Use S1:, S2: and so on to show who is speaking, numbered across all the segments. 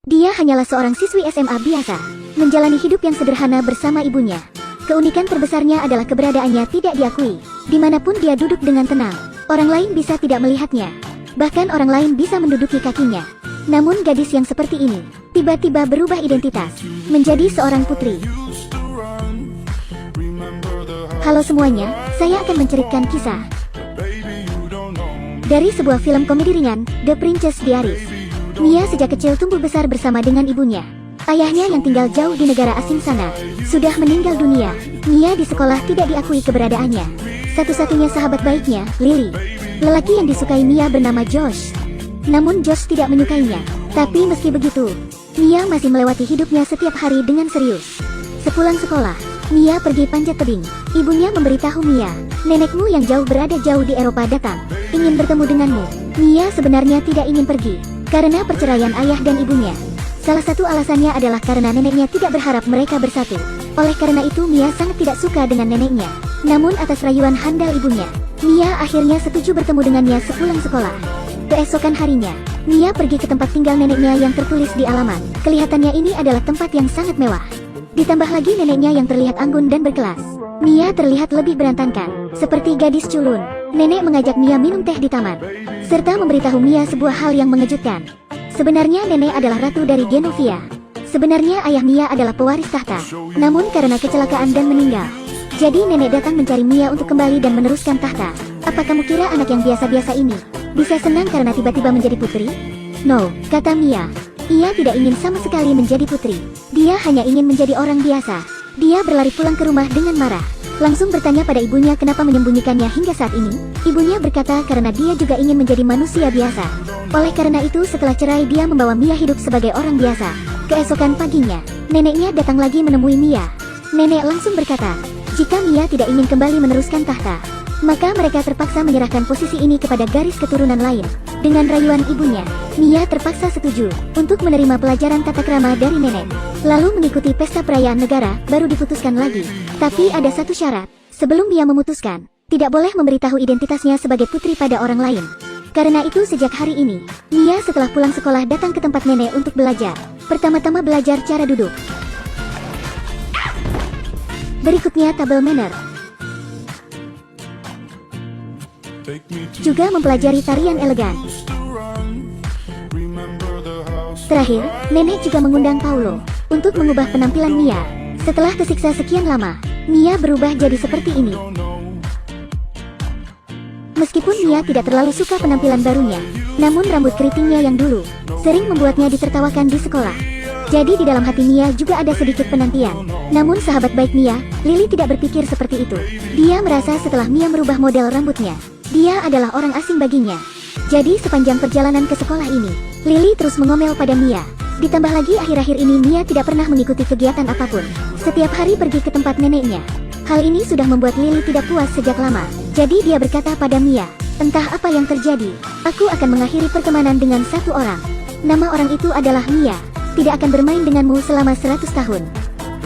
S1: Dia hanyalah seorang siswi SMA biasa, menjalani hidup yang sederhana bersama ibunya. Keunikan terbesarnya adalah keberadaannya tidak diakui. Dimanapun dia duduk dengan tenang, orang lain bisa tidak melihatnya. Bahkan orang lain bisa menduduki kakinya. Namun gadis yang seperti ini, tiba-tiba berubah identitas, menjadi seorang putri. Halo semuanya, saya akan menceritakan kisah dari sebuah film komedi ringan, The Princess Diaries. Mia sejak kecil tumbuh besar bersama dengan ibunya. Ayahnya yang tinggal jauh di negara asing sana, sudah meninggal dunia. Mia di sekolah tidak diakui keberadaannya. Satu-satunya sahabat baiknya, Lily. Lelaki yang disukai Mia bernama Josh. Namun Josh tidak menyukainya. Tapi meski begitu, Mia masih melewati hidupnya setiap hari dengan serius. Sepulang sekolah, Mia pergi panjat tebing. Ibunya memberitahu Mia, nenekmu yang berada jauh di Eropa datang, ingin bertemu denganmu. Mia sebenarnya tidak ingin pergi, karena perceraian ayah dan ibunya. Salah satu alasannya adalah karena neneknya tidak berharap mereka bersatu. Oleh karena itu Mia sangat tidak suka dengan neneknya. Namun atas rayuan handal ibunya, Mia akhirnya setuju bertemu dengannya sepulang sekolah. Keesokan harinya, Mia pergi ke tempat tinggal neneknya yang tertulis di alamat. Kelihatannya ini adalah tempat yang sangat mewah. Ditambah lagi neneknya yang terlihat anggun dan berkelas. Mia terlihat lebih berantakan, seperti gadis culun. Nenek mengajak Mia minum teh di taman, serta memberitahu Mia sebuah hal yang mengejutkan. Sebenarnya nenek adalah ratu dari Genovia. Sebenarnya ayah Mia adalah pewaris tahta, namun karena kecelakaan dan meninggal. Jadi nenek datang mencari Mia untuk kembali dan meneruskan tahta. Apa kamu kira anak yang biasa-biasa ini bisa senang karena tiba-tiba menjadi putri? No, kata Mia. Ia tidak ingin sama sekali menjadi putri. Dia hanya ingin menjadi orang biasa. Dia berlari pulang ke rumah dengan marah. Langsung bertanya pada ibunya kenapa menyembunyikannya hingga saat ini. Ibunya berkata karena dia juga ingin menjadi manusia biasa. Oleh karena itu setelah cerai dia membawa Mia hidup sebagai orang biasa. Keesokan paginya, neneknya datang lagi menemui Mia. Nenek langsung berkata, jika Mia tidak ingin kembali meneruskan tahta, maka mereka terpaksa menyerahkan posisi ini kepada garis keturunan lain. Dengan rayuan ibunya, Mia terpaksa setuju untuk menerima pelajaran tata krama dari nenek. Lalu mengikuti pesta perayaan negara, baru diputuskan lagi. Tapi ada satu syarat, sebelum Mia memutuskan, tidak boleh memberitahu identitasnya sebagai putri pada orang lain. Karena itu sejak hari ini, Mia setelah pulang sekolah datang ke tempat nenek untuk belajar. Pertama-tama belajar cara duduk. Berikutnya tabel manner. Juga mempelajari tarian elegan. Terakhir, nenek juga mengundang Paulo untuk mengubah penampilan Mia. Setelah tersiksa sekian lama, Mia berubah jadi seperti ini. Meskipun Mia tidak terlalu suka penampilan barunya, namun rambut keritingnya yang dulu sering membuatnya ditertawakan di sekolah. Jadi di dalam hati Mia juga ada sedikit penantian. Namun sahabat baik Mia, Lily tidak berpikir seperti itu. Dia merasa setelah Mia merubah model rambutnya, dia adalah orang asing baginya. Jadi sepanjang perjalanan ke sekolah ini, Lily terus mengomel pada Mia. Ditambah lagi akhir-akhir ini Mia tidak pernah mengikuti kegiatan apapun. Setiap hari pergi ke tempat neneknya. Hal ini sudah membuat Lily tidak puas sejak lama. Jadi dia berkata pada Mia, entah apa yang terjadi, aku akan mengakhiri pertemanan dengan satu orang. Nama orang itu adalah Mia. Tidak akan bermain denganmu selama 100 tahun.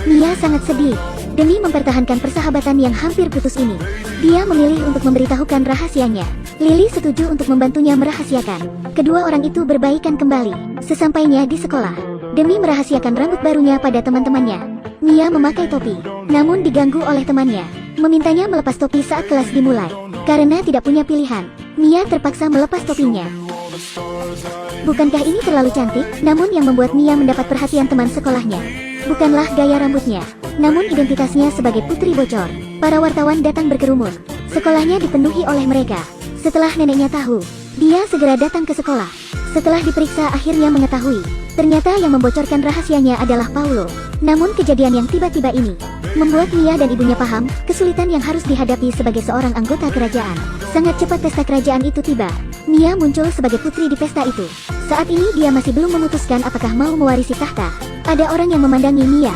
S1: Mia sangat sedih. Demi mempertahankan persahabatan yang hampir putus ini, dia memilih untuk memberitahukan rahasianya. Lily setuju untuk membantunya merahasiakan. Kedua orang itu berbaikan kembali sesampainya di sekolah. Demi merahasiakan rambut barunya pada teman-temannya, Mia memakai topi, namun diganggu oleh temannya, memintanya melepas topi saat kelas dimulai. Karena tidak punya pilihan, Mia terpaksa melepas topinya. Bukankah ini terlalu cantik? Namun yang membuat Mia mendapat perhatian teman sekolahnya bukanlah gaya rambutnya, namun identitasnya sebagai putri bocor. Para wartawan datang berkerumun. Sekolahnya dipenuhi oleh mereka. Setelah neneknya tahu, dia segera datang ke sekolah. Setelah diperiksa akhirnya mengetahui, ternyata yang membocorkan rahasianya adalah Paulo. Namun kejadian yang tiba-tiba ini membuat Mia dan ibunya paham kesulitan yang harus dihadapi sebagai seorang anggota kerajaan. Sangat cepat pesta kerajaan itu tiba. Mia muncul sebagai putri di pesta itu. Saat ini dia masih belum memutuskan apakah mau mewarisi tahta. Ada orang yang memandangi Mia.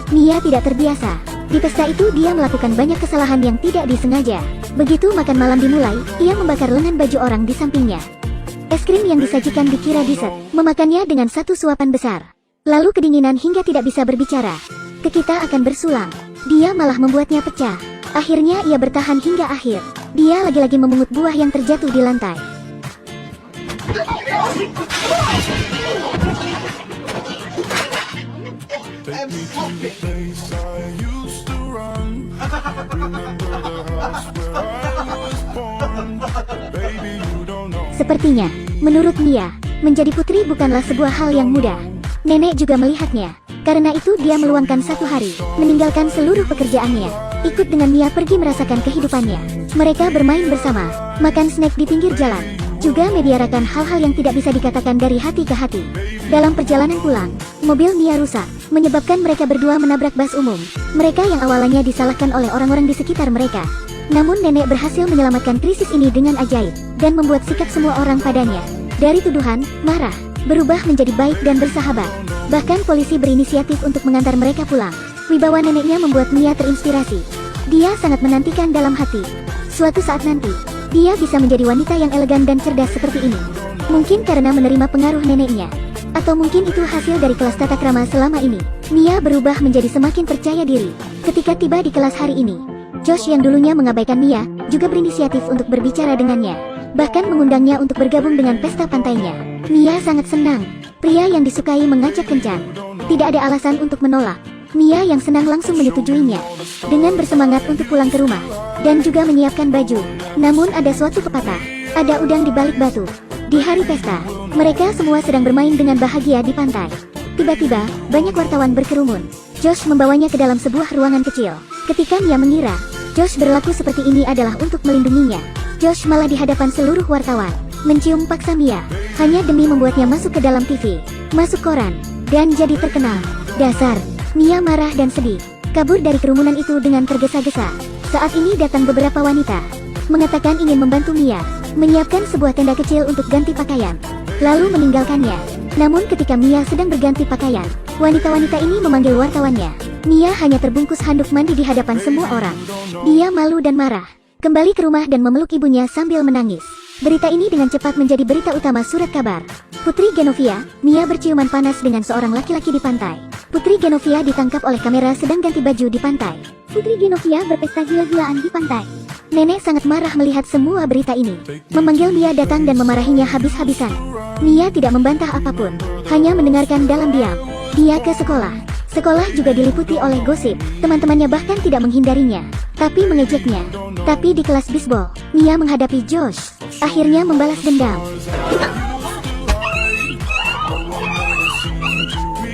S1: Mia tidak terbiasa. Di pesta itu dia melakukan banyak kesalahan yang tidak disengaja. Begitu makan malam dimulai, ia membakar lengan baju orang di sampingnya. Es krim yang disajikan dikira dessert. Memakannya dengan satu suapan besar. Lalu kedinginan hingga tidak bisa berbicara. Kekita akan bersulang. Dia malah membuatnya pecah. Akhirnya ia bertahan hingga akhir. Dia lagi-lagi memungut buah yang terjatuh di lantai.
S2: and smoke it.
S1: Sepertinya, menurut Mia, menjadi putri bukanlah sebuah hal yang mudah. Nenek juga melihatnya. Karena itu dia meluangkan 1 hari, meninggalkan seluruh pekerjaannya, ikut dengan Mia pergi merasakan kehidupannya. Mereka bermain bersama, makan snack di pinggir jalan, juga membicarakan hal-hal yang tidak bisa dikatakan dari hati ke hati. Dalam perjalanan pulang, mobil Mia rusak, menyebabkan mereka berdua menabrak bus umum. Mereka yang awalnya disalahkan oleh orang-orang di sekitar mereka. Namun nenek berhasil menyelamatkan krisis ini dengan ajaib, dan membuat sikap semua orang padanya, dari tuduhan, marah, berubah menjadi baik dan bersahabat. Bahkan polisi berinisiatif untuk mengantar mereka pulang. Wibawa neneknya membuat Mia terinspirasi. Dia sangat menantikan dalam hati. Suatu saat nanti, dia bisa menjadi wanita yang elegan dan cerdas seperti ini. Mungkin karena menerima pengaruh neneknya. Atau mungkin itu hasil dari kelas tata krama selama ini. Mia berubah menjadi semakin percaya diri. Ketika tiba di kelas hari ini, Josh yang dulunya mengabaikan Mia, juga berinisiatif untuk berbicara dengannya. Bahkan mengundangnya untuk bergabung dengan pesta pantainya. Mia sangat senang. Pria yang disukai mengajak kencan. Tidak ada alasan untuk menolak. Mia yang senang langsung menyetujuinya. Dengan bersemangat untuk pulang ke rumah. Dan juga menyiapkan baju. Namun ada suatu pepatah. Ada udang di balik batu. Di hari pesta, mereka semua sedang bermain dengan bahagia di pantai. Tiba-tiba, banyak wartawan berkerumun. Josh membawanya ke dalam sebuah ruangan kecil. Ketika Mia mengira, Josh berlaku seperti ini adalah untuk melindunginya. Josh malah di hadapan seluruh wartawan, mencium paksa Mia, hanya demi membuatnya masuk ke dalam TV, masuk koran, dan jadi terkenal. Dasar, Mia marah dan sedih, kabur dari kerumunan itu dengan tergesa-gesa. Saat ini datang beberapa wanita, mengatakan ingin membantu Mia, menyiapkan sebuah tenda kecil untuk ganti pakaian, lalu meninggalkannya. Namun ketika Mia sedang berganti pakaian, wanita-wanita ini memanggil wartawannya. Mia hanya terbungkus handuk mandi di hadapan semua orang. Dia malu dan marah. Kembali ke rumah dan memeluk ibunya sambil menangis. Berita ini dengan cepat menjadi berita utama surat kabar. Putri Genovia, Mia berciuman panas dengan seorang laki-laki di pantai. Putri Genovia ditangkap oleh kamera sedang ganti baju di pantai. Putri Genovia berpesta gila-gilaan di pantai. Nenek sangat marah melihat semua berita ini. Memanggil Mia datang dan memarahinya habis-habisan. Mia tidak membantah apapun, hanya mendengarkan dalam diam. Dia ke sekolah. Sekolah juga diliputi oleh gosip. Teman-temannya bahkan tidak menghindarinya, tapi mengejeknya. Tapi di kelas bisbol, Mia menghadapi Josh. Akhirnya membalas dendam.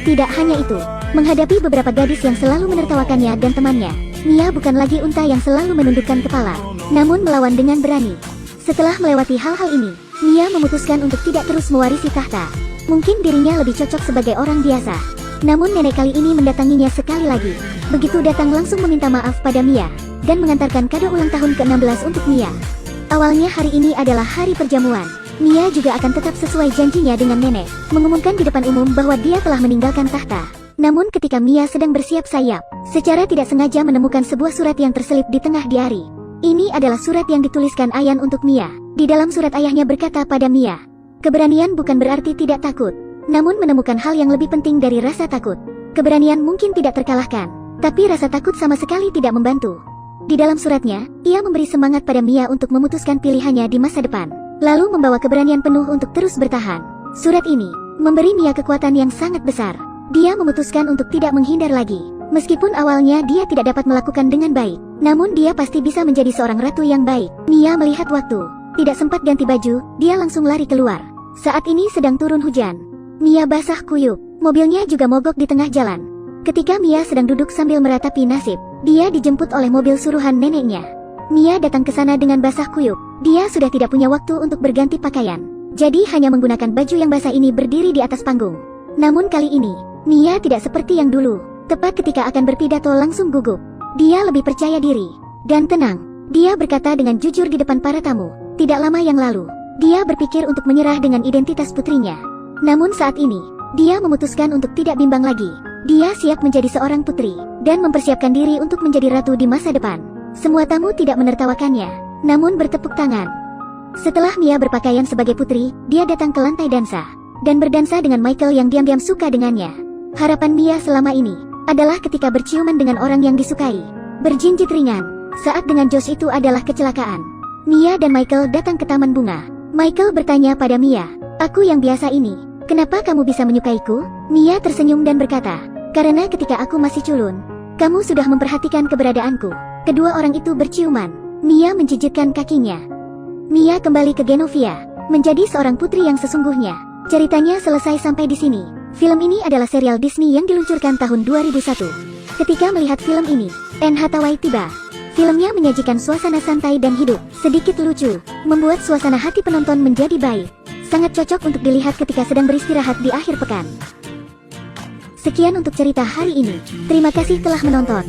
S1: Tidak hanya itu, menghadapi beberapa gadis yang selalu menertawakannya dan temannya, Mia bukan lagi unta yang selalu menundukkan kepala, namun melawan dengan berani. Setelah melewati hal-hal ini, Mia memutuskan untuk tidak terus mewarisi tahta. Mungkin dirinya lebih cocok sebagai orang biasa. Namun nenek kali ini mendatanginya sekali lagi. Begitu datang langsung meminta maaf pada Mia, dan mengantarkan kado ulang tahun ke-16 untuk Mia. Awalnya hari ini adalah hari perjamuan. Mia juga akan tetap sesuai janjinya dengan nenek, mengumumkan di depan umum bahwa dia telah meninggalkan tahta. Namun ketika Mia sedang bersiap sayap, secara tidak sengaja menemukan sebuah surat yang terselip di tengah diari. Ini adalah surat yang dituliskan Ayan untuk Mia. Di dalam surat ayahnya berkata pada Mia, "Keberanian bukan berarti tidak takut. Namun menemukan hal yang lebih penting dari rasa takut. Keberanian mungkin tidak terkalahkan, tapi rasa takut sama sekali tidak membantu." Di dalam suratnya, ia memberi semangat pada Mia untuk memutuskan pilihannya di masa depan, lalu membawa keberanian penuh untuk terus bertahan. Surat ini memberi Mia kekuatan yang sangat besar. Dia memutuskan untuk tidak menghindar lagi. Meskipun awalnya dia tidak dapat melakukan dengan baik, namun dia pasti bisa menjadi seorang ratu yang baik. Mia melihat waktu, tidak sempat ganti baju, dia langsung lari keluar. Saat ini sedang turun hujan. Mia basah kuyup, mobilnya juga mogok di tengah jalan. Ketika Mia sedang duduk sambil meratapi nasib, dia dijemput oleh mobil suruhan neneknya. Mia datang ke sana dengan basah kuyup. Dia sudah tidak punya waktu untuk berganti pakaian, jadi hanya menggunakan baju yang basah ini berdiri di atas panggung. Namun kali ini, Mia tidak seperti yang dulu. Tepat ketika akan berpidato langsung gugup. Dia lebih percaya diri dan tenang. Dia berkata dengan jujur di depan para tamu. Tidak lama yang lalu, dia berpikir untuk menyerah dengan identitas putrinya. Namun saat ini, dia memutuskan untuk tidak bimbang lagi. Dia siap menjadi seorang putri, dan mempersiapkan diri untuk menjadi ratu di masa depan. Semua tamu tidak menertawakannya, namun bertepuk tangan. Setelah Mia berpakaian sebagai putri, dia datang ke lantai dansa, dan berdansa dengan Michael yang diam-diam suka dengannya. Harapan Mia selama ini adalah ketika berciuman dengan orang yang disukai, berjinjit ringan. Saat dengan Josh itu adalah kecelakaan. Mia dan Michael datang ke taman bunga. Michael bertanya pada Mia, "Aku yang biasa ini, kenapa kamu bisa menyukaiku?" Mia tersenyum dan berkata, Karena ketika aku masih culun, kamu sudah memperhatikan keberadaanku. Kedua orang itu berciuman. Mia menjijikkan kakinya. Mia kembali ke Genovia, menjadi seorang putri yang sesungguhnya. Ceritanya selesai sampai di sini. Film ini adalah serial Disney yang diluncurkan tahun 2001. Ketika melihat film ini, Anne Hathaway tiba. Filmnya menyajikan suasana santai dan hidup, sedikit lucu, membuat suasana hati penonton menjadi baik. Sangat cocok untuk dilihat ketika sedang beristirahat di akhir pekan. Sekian untuk cerita hari ini. Terima kasih telah menonton.